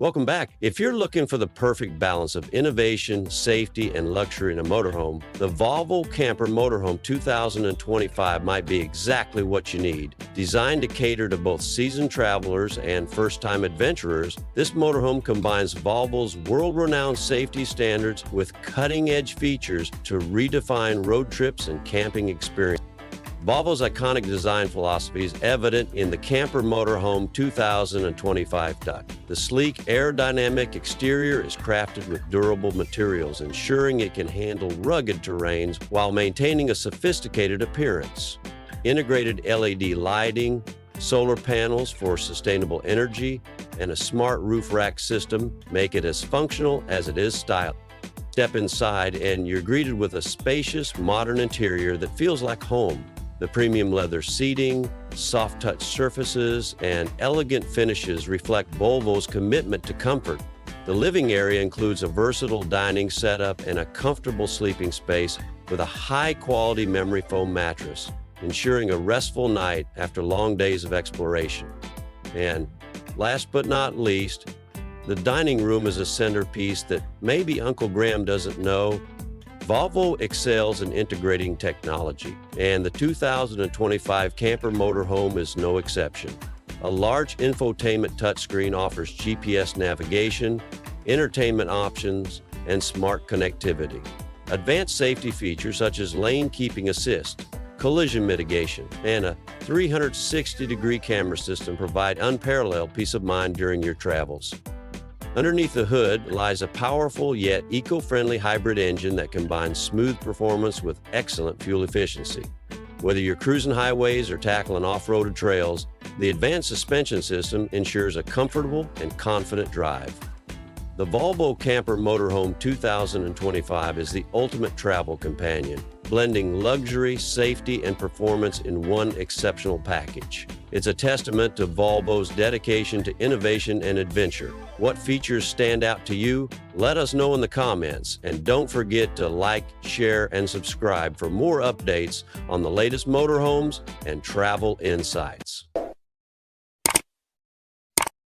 Welcome back. If you're looking for the perfect balance of innovation, safety, and luxury in a motorhome, the Volvo Camper Motorhome 2025 might be exactly what you need. Designed to cater to both seasoned travelers and first-time adventurers, this motorhome combines Volvo's world-renowned safety standards with cutting-edge features to redefine road trips and camping experience. Volvo's iconic design philosophy is evident in the Camper Motorhome 2025 duck. The sleek, aerodynamic exterior is crafted with durable materials, ensuring it can handle rugged terrains while maintaining a sophisticated appearance. Integrated LED lighting, solar panels for sustainable energy, and a smart roof rack system make it as functional as it is stylish. Step inside and you're greeted with a spacious, modern interior that feels like home. The premium leather seating, soft-touch surfaces, and elegant finishes reflect Volvo's commitment to comfort. The living area includes a versatile dining setup and a comfortable sleeping space with a high-quality memory foam mattress, ensuring a restful night after long days of exploration. And last but not least, the dining room is a centerpiece that maybe Uncle Graham doesn't know. Volvo excels in integrating technology, and the 2025 Camper Motorhome is no exception. A large infotainment touchscreen offers GPS navigation, entertainment options, and smart connectivity. Advanced safety features such as lane keeping assist, collision mitigation, and a 360-degree camera system provide unparalleled peace of mind during your travels. Underneath the hood lies a powerful yet eco-friendly hybrid engine that combines smooth performance with excellent fuel efficiency. Whether you're cruising highways or tackling off-road trails, the advanced suspension system ensures a comfortable and confident drive. The Volvo Camper Motorhome 2025 is the ultimate travel companion, blending luxury, safety, and performance in one exceptional package. It's a testament to Volvo's dedication to innovation and adventure. What features stand out to you? Let us know in the comments, and don't forget to like, share, and subscribe for more updates on the latest motorhomes and travel insights.